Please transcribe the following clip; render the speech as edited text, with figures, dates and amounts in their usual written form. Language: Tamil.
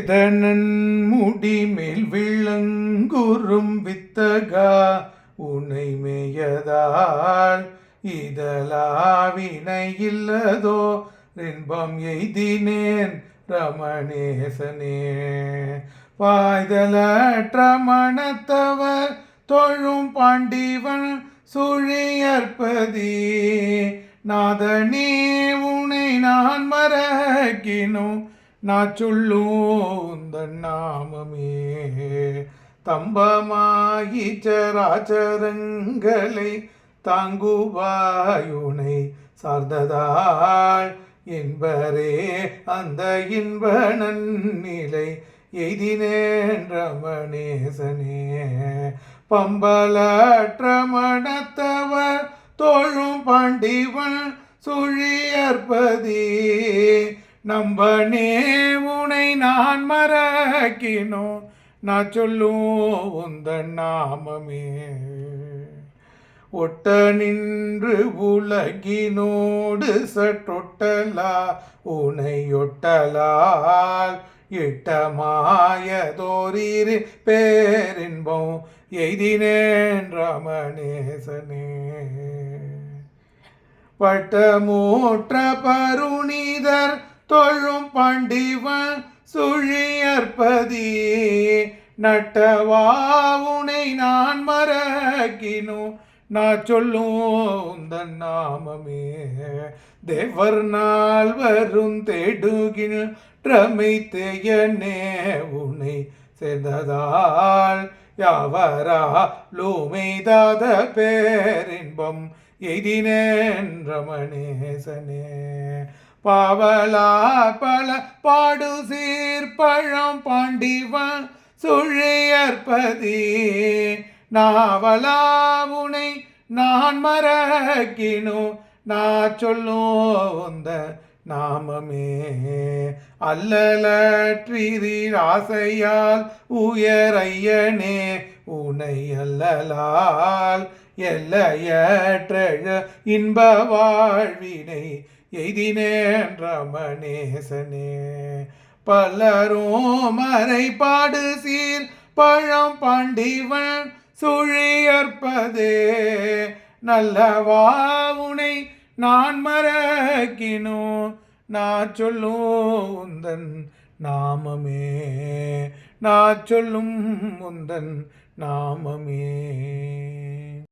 இதனன் முடிமேல் விளங்குறும் வித்தகா உனை மேயதால் இதழாவினை இல்லதோ இன்பம் எய்தினேன் ரமணேசனே. வாய்தலற்ற மனத்தவர் தொழும் பாண்டிவன் சுழியற்பதி நாதனே உனை நான் மறக்கினோ நான் சொல்லுந்தன் நாமமே. தம்பமாகி சராச்சரங்களை தாங்குவாயுனை சார்ந்ததால் என்பரே அந்த இன்ப நன்னிலை எய்தினேன் ரமணேசனே. பம்பலற்ற மனத்தவர் தோழும் பாண்டிவன் சுழியற்பதி நம்பனே உனை நான் மறக்கினோ நான் சொல்லும் உந்தன் நாமமே. ஒட்ட நின்று உலகினோடு சற்றொட்டலா உனை ஒட்டலால் இட்டமாயதோரிரு பேரின்பம் எய்தினேன் ரமணேசனே. பட்டமூற்ற பருணிதர் தொழும் பாண்டிவன் சுழியற்பதி நட்டவாவுனை நான் மறக்கினோ நான் சொல்லும் தன் நாமமே. தேவர் நாள் வரும் தேடுகின் ரமைத்தேயனே உனை சேர்ந்ததால் யாவரா லோமைதாத பேரின்பம் எய்தினேன் ரமணேசனே. பாவலா பல பாடு சீர்பழம் பாண்டிவன் சுழியற்பதி நாவலா உனை நான் மறக்கினோ நான் சொல்லும் நாமமே. அல்லலற்றிரி ஆசையால் உயரையனே உனை அல்லலால் எல்லையற்ற இன்ப வாழ்வினை எய்தினேன் ரமணேசனே. பலரும் மறைபாடு சீர் பழம் பாண்டிவன் சுழியற்பதே நல்லவாவுனை நான் மறக்கினோ நான் சொல்லும் உந்தன் நாமமே. நான் சொல்லும் உந்தன் நாமமே.